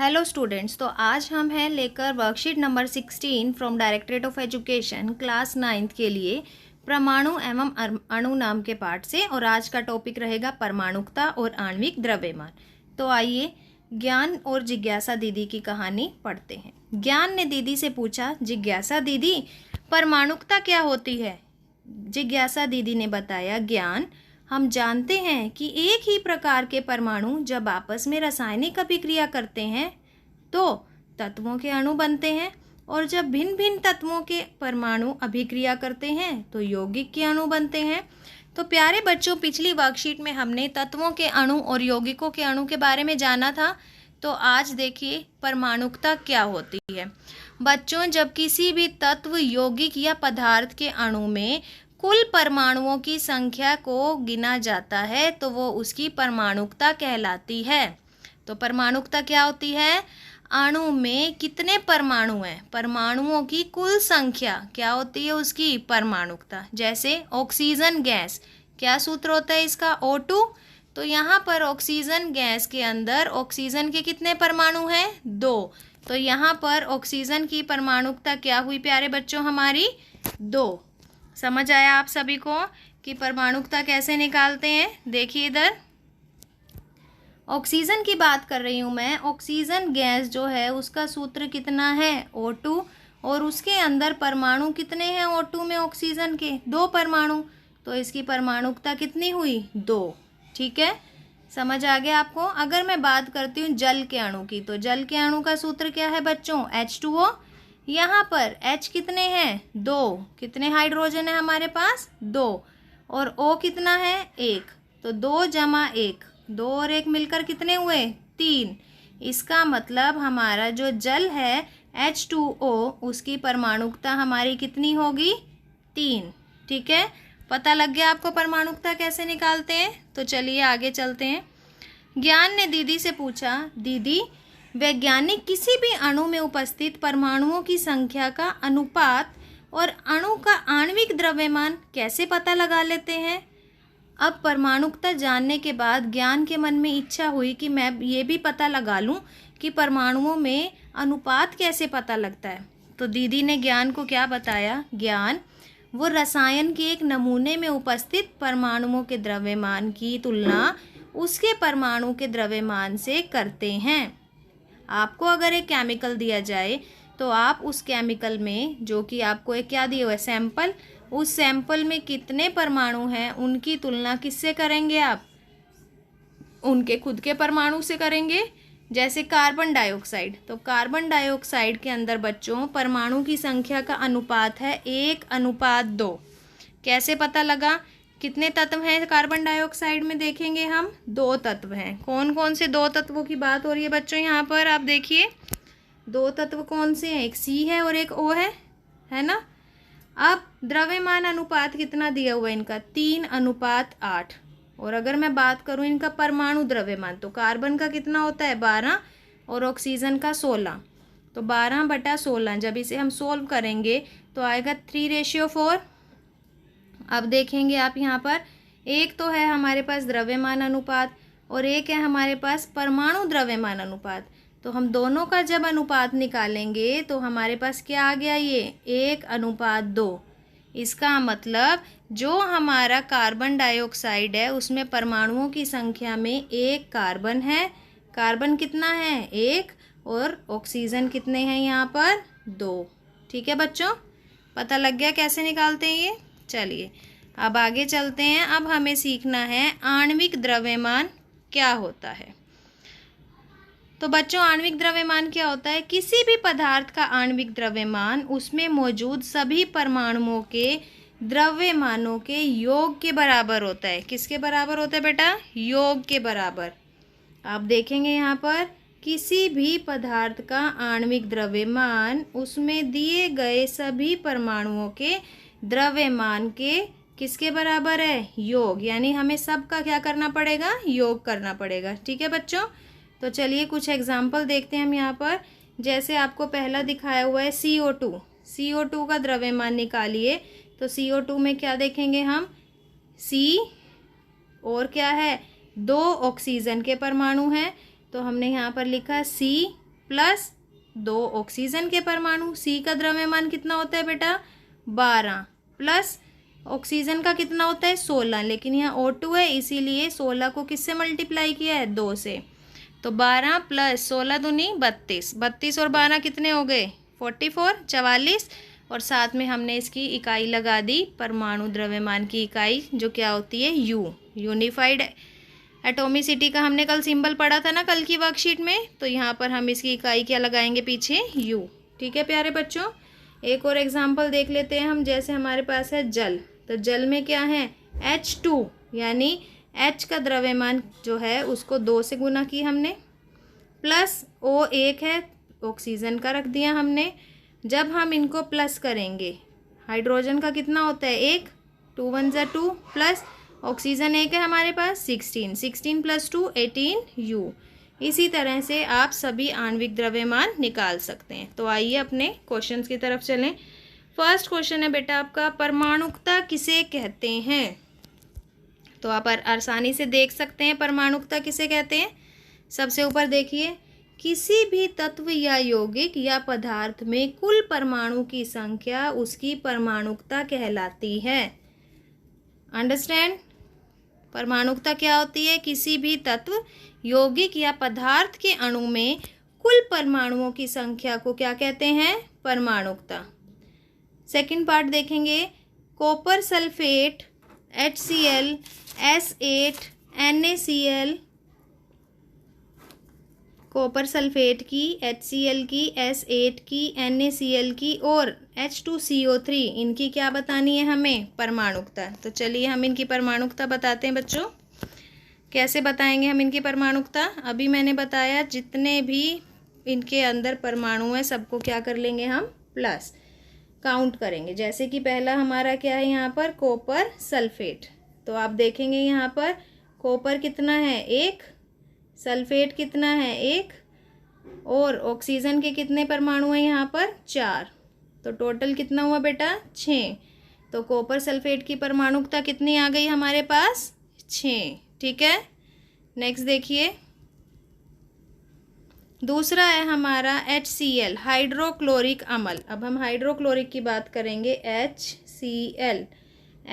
Hello students, तो आज हम हैं लेकर worksheet number 16 from directorate of education class 9th के लिए परमाणु एवं अणु नाम के पाठ से। और आज का टॉपिक रहेगा परमाणुकता और आणविक द्रव्यमान। तो आइए ज्ञान और जिज्ञासा दीदी की कहानी पढ़ते हैं। ज्ञान ने दीदी से पूछा, जिज्ञासा दीदी परमाणुकता क्या होती है? जिज्ञासा दीदी ने बताया, ज्ञान हम जानते हैं कि एक ही प्रकार के परमाणु जब आपस में रासायनिक अभिक्रिया करते हैं तो तत्वों के अणु बनते हैं, और जब भिन्न भिन्न तत्वों के परमाणु अभिक्रिया करते हैं तो यौगिक के अणु बनते हैं। तो प्यारे बच्चों, पिछली वर्कशीट में हमने तत्वों के अणु और यौगिकों के अणु के बारे में जाना था। तो आज देखिए परमाणुकता क्या होती है। बच्चों, जब किसी भी तत्व, यौगिक या पदार्थ के अणु में कुल परमाणुओं की संख्या को गिना जाता है तो वो उसकी परमाणुकता कहलाती है। तो परमाणुकता क्या होती है? अणु में कितने परमाणु हैं, परमाणुओं की कुल संख्या क्या होती है उसकी परमाणुकता। जैसे ऑक्सीजन गैस, क्या सूत्र होता है इसका? O2। तो यहाँ पर ऑक्सीजन गैस के अंदर ऑक्सीजन के कितने परमाणु हैं? 2। तो यहाँ पर ऑक्सीजन की परमाणुकता क्या हुई प्यारे बच्चों? हमारी 2। समझ आया आप सभी को कि परमाणुकता कैसे निकालते हैं? देखिए इधर ऑक्सीजन की बात कर रही हूँ मैं। ऑक्सीजन गैस जो है उसका सूत्र कितना है? O2। और उसके अंदर परमाणु कितने हैं O2 में? ऑक्सीजन के 2 परमाणु। तो इसकी परमाणुकता कितनी हुई? 2। ठीक है, समझ आ गया आपको। अगर मैं बात करती हूँ जल के अणु की, तो जल के अणु का सूत्र क्या है बच्चों? H2O। यहाँ पर H कितने हैं? 2। कितने हाइड्रोजन है हमारे पास? 2। और O कितना है? 1। तो 2 जमा 1, 2 और 1 मिलकर कितने हुए? 3। इसका मतलब हमारा जो जल है H2O, उसकी परमाणुकता हमारी कितनी होगी? 3। ठीक है, पता लग गया आपको परमाणुकता कैसे निकालते हैं। तो चलिए आगे चलते हैं। ज्ञान ने दीदी से पूछा, दीदी वैज्ञानिक किसी भी अणु में उपस्थित परमाणुओं की संख्या का अनुपात और अणु का आणविक द्रव्यमान कैसे पता लगा लेते हैं? अब परमाणुकता जानने के बाद ज्ञान के मन में इच्छा हुई कि मैं ये भी पता लगा लूं कि परमाणुओं में अनुपात कैसे पता लगता है। तो दीदी ने ज्ञान को क्या बताया? ज्ञान वो रसायन के एक नमूने में उपस्थित परमाणुओं के द्रव्यमान की तुलना उसके परमाणु के द्रव्यमान से करते हैं। आपको अगर एक केमिकल दिया जाए तो आप उस केमिकल में, जो कि आपको एक क्या दिया हुआ है? सैंपल। उस सैंपल में कितने परमाणु हैं उनकी तुलना किससे करेंगे आप? उनके खुद के परमाणु से करेंगे। जैसे कार्बन डाइऑक्साइड, तो कार्बन डाइऑक्साइड के अंदर बच्चों परमाणु की संख्या का अनुपात है 1:2। कैसे पता लगा? कितने तत्व हैं कार्बन डाइऑक्साइड में? देखेंगे हम 2 तत्व हैं। कौन कौन से 2 तत्वों की बात हो रही है बच्चों? यहाँ पर आप देखिए 2 तत्व कौन से हैं? एक C है और एक O है ना। अब द्रव्यमान अनुपात कितना दिया हुआ है इनका? 3:8। और अगर मैं बात करूँ इनका परमाणु द्रव्यमान, तो कार्बन का कितना होता है? 12 और ऑक्सीजन का 16। तो 12/16 जब इसे हम सोल्व करेंगे तो आएगा 3:4। अब देखेंगे आप यहाँ पर, एक तो है हमारे पास द्रव्यमान अनुपात और एक है हमारे पास परमाणु द्रव्यमान अनुपात। तो हम दोनों का जब अनुपात निकालेंगे तो हमारे पास क्या आ गया? ये 1:2। इसका मतलब जो हमारा कार्बन डाइऑक्साइड है उसमें परमाणुओं की संख्या में 1 कार्बन है। कार्बन कितना है? 1। और ऑक्सीजन कितने हैं यहाँ पर? 2। ठीक है बच्चों, पता लग गया कैसे निकालते हैं ये। चलिए अब आगे चलते हैं। अब हमें सीखना है आणविक द्रव्यमान क्या होता है। तो बच्चों आणविक द्रव्यमान क्या होता है? किसी भी पदार्थ का आणविक द्रव्यमान उसमें मौजूद सभी परमाणुओं के द्रव्यमानों के योग के बराबर होता है। किसके बराबर होता है बेटा? योग के बराबर। आप देखेंगे यहाँ पर किसी भी पदार्थ का आणविक द्रव्यमान उसमें दिए गए सभी परमाणुओं के द्रव्यमान के किसके बराबर है? योग। यानी हमें सबका क्या करना पड़ेगा? योग करना पड़ेगा। ठीक है बच्चों, तो चलिए कुछ एग्जाम्पल देखते हैं हम यहाँ पर। जैसे आपको पहला दिखाया हुआ है CO2। CO2 का द्रव्यमान निकालिए। तो CO2 में क्या देखेंगे हम? C और क्या है? 2 ऑक्सीजन के परमाणु हैं। तो हमने यहाँ पर लिखा C प्लस 2 ऑक्सीजन के परमाणु। सी का द्रव्यमान कितना होता है बेटा 12 प्लस ऑक्सीजन का कितना होता है 16, लेकिन यहाँ O2 है इसीलिए 16 को किससे मल्टीप्लाई किया है 2 से। तो 12 प्लस 16 दूनी 32, 32 और 12 कितने हो गए 44, 44 और साथ में हमने इसकी इकाई लगा दी परमाणु द्रव्यमान की इकाई जो क्या होती है यू, यूनिफाइड एटोमिसिटी का हमने कल सिंबल पढ़ा था ना कल की वर्कशीट में, तो यहाँ पर हम इसकी इकाई क्या लगाएंगे पीछे यू। ठीक है प्यारे बच्चों, एक और एग्जाम्पल देख लेते हैं हम। जैसे हमारे पास है जल, तो जल में क्या है H2 यानी H का द्रव्यमान जो है उसको 2 से गुना की हमने, प्लस O1 है ऑक्सीजन का रख दिया हमने। जब हम इनको प्लस करेंगे हाइड्रोजन का कितना होता है 1, 2 1 जा 2 प्लस ऑक्सीजन 1 है हमारे पास 16, 16 प्लस 2 18 यू। इसी तरह से आप सभी आणविक द्रव्यमान निकाल सकते हैं। तो आइए अपने क्वेश्चंस की तरफ चलें। फर्स्ट क्वेश्चन है बेटा आपका परमाणुकता किसे कहते हैं। तो आप आसानी से देख सकते हैं परमाणुकता किसे कहते हैं। सबसे ऊपर देखिए, किसी भी तत्व या यौगिक या पदार्थ में कुल परमाणु की संख्या उसकी परमाणुकता कहलाती है। अंडरस्टैंड, परमाणुकता क्या होती है, किसी भी तत्व यौगिक या पदार्थ के अणु में कुल परमाणुओं की संख्या को क्या कहते हैं परमाणुकता। सेकंड पार्ट देखेंगे, copper sulphate HCl S8 NaCl, copper sulphate की HCl की S8 की NaCl की और H2CO3 इनकी क्या बतानी है हमें परमाणुकता। तो चलिए हम इनकी परमाणुकता बताते हैं बच्चों। कैसे बताएंगे हम इनकी परमाणुकता, अभी मैंने बताया जितने भी इनके अंदर परमाणु हैं सबको क्या कर लेंगे हम प्लस काउंट करेंगे। जैसे कि पहला हमारा क्या है यहाँ पर कॉपर सल्फेट, तो आप देखेंगे यहाँ पर कॉपर कितना है 1, सल्फेट कितना है 1 और ऑक्सीजन के कितने परमाणु हैं यहाँ पर 4, तो टोटल कितना हुआ बेटा 6। तो कॉपर सल्फेट की परमाणुकता कितनी आ गई हमारे पास 6। ठीक है, नेक्स्ट देखिए, दूसरा है हमारा HCl हाइड्रोक्लोरिक अम्ल। अब हम हाइड्रोक्लोरिक की बात करेंगे HCl,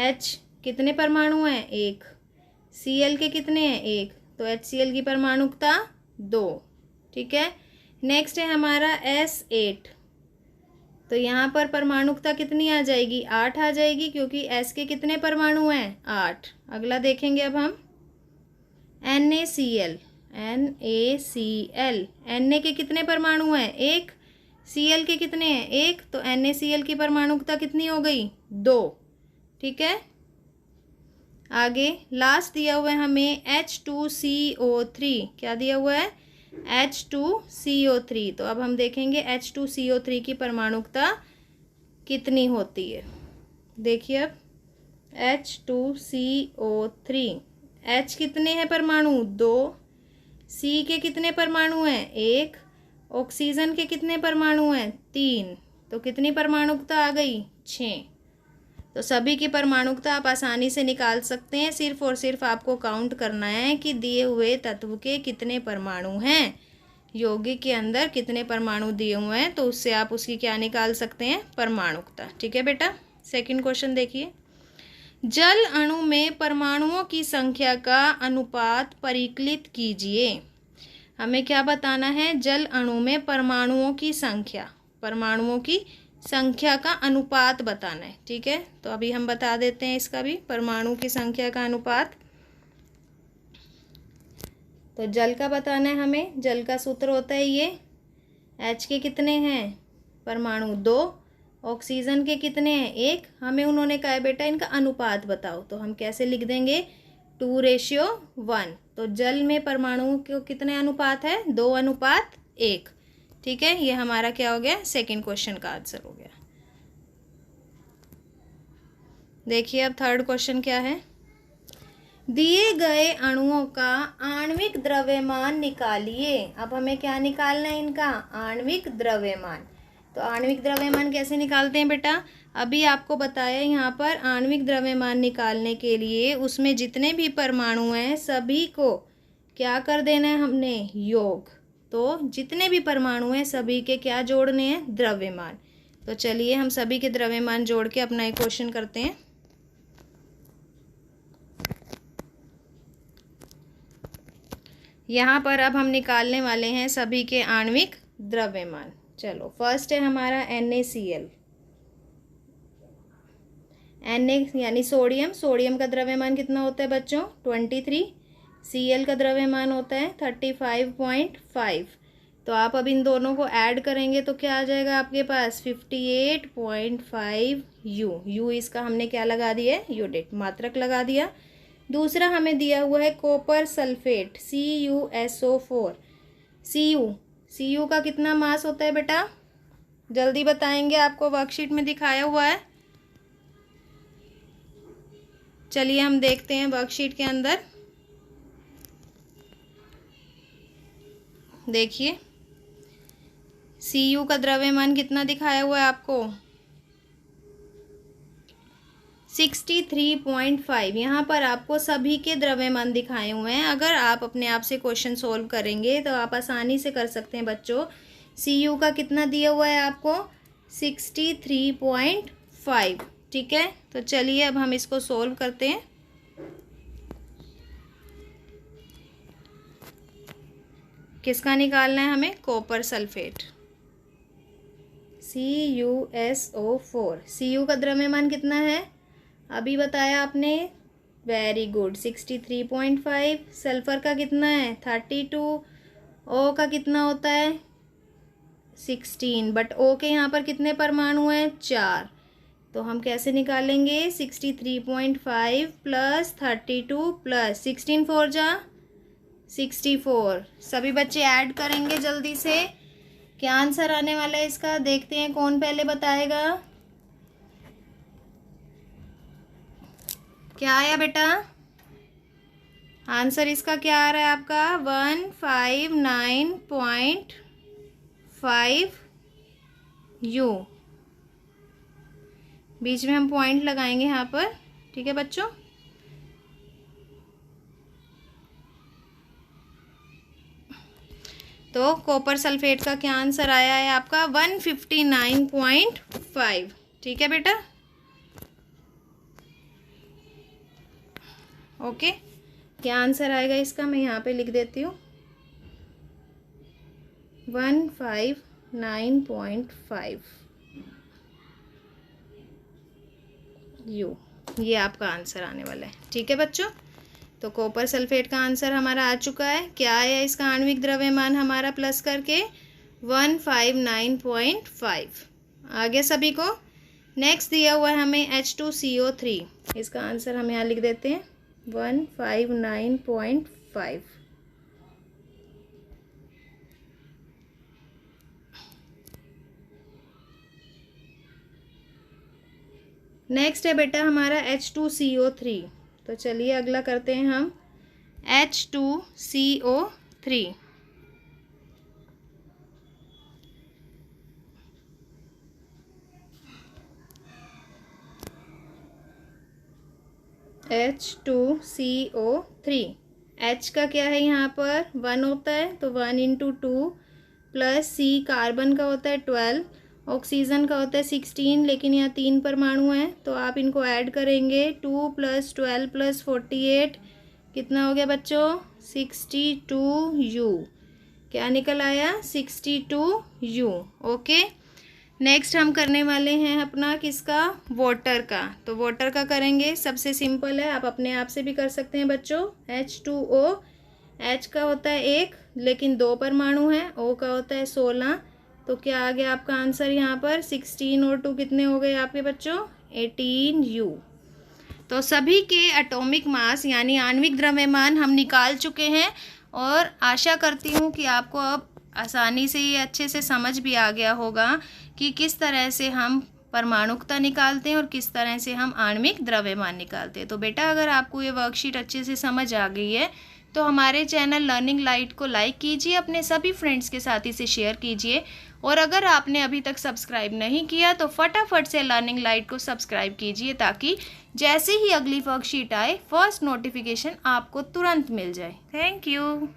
H कितने परमाणु हैं 1, Cl के कितने हैं 1, तो HCl की परमाणुकता 2। ठीक है, नेक्स्ट है हमारा S8, तो यहाँ पर परमाणुकता कितनी आ जाएगी 8 आ जाएगी क्योंकि S के कितने परमाणु हैं 8। अगला देखेंगे अब हम NaCl, Na के कितने परमाणु हैं 1, Cl के कितने हैं 1, तो NaCl की परमाणुकता कितनी हो गई 2। ठीक है, आगे लास्ट दिया हुआ है हमें H2CO3, क्या दिया हुआ है H2CO3। तो अब हम देखेंगे H2CO3 की परमाणुकता कितनी होती है। देखिए अब H2CO3, H कितने हैं परमाणु 2, C के कितने परमाणु हैं 1, ऑक्सीजन के कितने परमाणु हैं 3, तो कितनी परमाणुकता आ गई 6। तो सभी की परमाणुकता आप आसानी से निकाल सकते हैं, सिर्फ और सिर्फ आपको काउंट करना है कि दिए हुए तत्व के कितने परमाणु हैं, यौगिक के अंदर कितने परमाणु दिए हुए हैं, तो उससे आप उसकी क्या निकाल सकते हैं परमाणुकता। ठीक है बेटा, सेकंड क्वेश्चन देखिए, जल अणु में परमाणुओं की संख्या का अनुपात परिकलित कीजिए। हमें क्या बताना है, जल अणु में परमाणुओं की संख्या का अनुपात बताना है। ठीक है, तो अभी हम बता देते हैं इसका भी, परमाणु की संख्या का अनुपात। तो जल का बताना है हमें, जल का सूत्र होता है ये, H के कितने हैं परमाणु 2, ऑक्सीजन के कितने हैं 1, हमें उन्होंने कहा है बेटा इनका अनुपात बताओ, तो हम कैसे लिख देंगे 2:1। तो जल में परमाणुओं के कितने अनुपात है 2:1। ठीक है, ये हमारा क्या हो गया सेकंड क्वेश्चन का आंसर हो गया। देखिए अब थर्ड क्वेश्चन क्या है, दिए गए अणुओं का आणविक द्रव्यमान निकालिए। अब हमें क्या निकालना है इनका आणविक द्रव्यमान। तो आणविक द्रव्यमान कैसे निकालते हैं बेटा, अभी आपको बताया यहाँ पर आणविक द्रव्यमान निकालने के लिए उसमें जितने भी परमाणु हैं सभी को क्या कर देना है हमने योग। तो जितने भी परमाणु हैं सभी के क्या जोड़ने हैं, द्रव्यमान। तो चलिए हम सभी के द्रव्यमान जोड़ के अपना एक क्वेश्चन करते हैं। यहाँ पर अब हम निकालने वाले हैं सभी के आणविक द्रव्यमान। चलो फर्स्ट है हमारा NaCl। Na यानी सोडियम, सोडियम का द्रव्यमान कितना होता है बच्चों, 23। Cl का द्रव्यमान होता है 35.5। तो आप अब इन दोनों को ऐड करेंगे तो क्या आ जाएगा आपके पास, 58.5 U। U इसका हमने क्या लगा दिया है, यूनिट, मात्रक लगा दिया। दूसरा हमें दिया हुआ है कॉपर सल्फेट CuSO4। Cu का कितना मास होता है बेटा, जल्दी बताएंगे, आपको वर्कशीट में दिखाया हुआ है। चलिए हम देखते हैं वर्कशीट के अंदर। देखिए Cu का द्रव्यमान कितना दिखाया हुआ है आपको, 63.5। यहाँ पर आपको सभी के द्रव्यमान दिखाए हुए हैं। अगर आप अपने आप से क्वेश्चन सोल्व करेंगे तो आप आसानी से कर सकते हैं बच्चों। Cu का कितना दिया हुआ है आपको, 63.5। ठीक है, तो चलिए अब हम इसको सोल्व करते हैं। किसका निकालना है हमें, कॉपर सल्फेट CuSO4। Cu का द्रव्यमान कितना है, अभी बताया आपने, वेरी गुड, 63.5। सल्फर का कितना है, 32। O का कितना होता है, 16। बट O के यहाँ पर कितने परमाणु हैं, 4। तो हम कैसे निकालेंगे, 63.5 प्लस 32 प्लस 16 4 जा 64। सभी बच्चे ऐड करेंगे जल्दी से, क्या आंसर आने वाला है इसका, देखते हैं कौन पहले बताएगा। क्या आया बेटा, आंसर इसका क्या आ रहा है आपका, 159.5 U। बीच में हम पॉइंट लगाएंगे यहाँ पर, ठीक है बच्चों। तो कॉपर सल्फेट का क्या आंसर आया है आपका, 159.5। ठीक है बेटा, ओके। क्या आंसर आएगा इसका, मैं यहाँ पे लिख देती हूँ, 159.5 U। ये आपका आंसर आने वाला है। ठीक है बच्चों, तो कॉपर सल्फेट का आंसर हमारा आ चुका है। क्या आया इसका आणविक द्रव्यमान हमारा प्लस करके, 159.5। आ गया सभी को। नेक्स्ट दिया हुआ है हमें H2CO3। इसका आंसर हम यहाँ लिख देते हैं, 159.5। नेक्स्ट है बेटा हमारा H2CO3। तो चलिए अगला करते हैं हम H2CO3। H2CO3, H का क्या है यहाँ पर, 1 होता है, तो 1 × 2 प्लस C कार्बन का होता है 12, ऑक्सीजन का होता है 16, लेकिन यहाँ 3 परमाणु हैं तो आप इनको ऐड करेंगे, 2 + 12 + 48 कितना हो गया बच्चों, 62 U। क्या निकल आया, 62 U। ओके, नेक्स्ट हम करने वाले हैं अपना किसका, वाटर का। तो वाटर का करेंगे, सबसे सिंपल है, आप अपने आप से भी कर सकते हैं बच्चों। H2O, H का होता है 1 लेकिन 2 परमाणु हैं, O का होता है 16। तो क्या आ गया आपका आंसर यहाँ पर, 16 और 2 कितने हो गए आपके बच्चों, 18 U। तो सभी के एटॉमिक मास यानी आणविक द्रव्यमान हम निकाल चुके हैं और आशा करती हूँ कि आपको अब आसानी से ये अच्छे से समझ भी आ गया होगा कि किस तरह से हम परमाणुकता निकालते हैं और किस तरह से हम आणविक द्रव्यमान निकालते हैं। तो बेटा अगर आपको ये वर्कशीट अच्छे से समझ आ गई है तो हमारे चैनल लर्निंग लाइट को लाइक कीजिए, अपने सभी फ्रेंड्स के साथ इसे शेयर कीजिए, और अगर आपने अभी तक सब्सक्राइब नहीं किया तो फटाफट से लर्निंग लाइट को सब्सक्राइब कीजिए ताकि जैसे ही अगली वर्कशीट आए फर्स्ट नोटिफिकेशन आपको तुरंत मिल जाए। Thank you.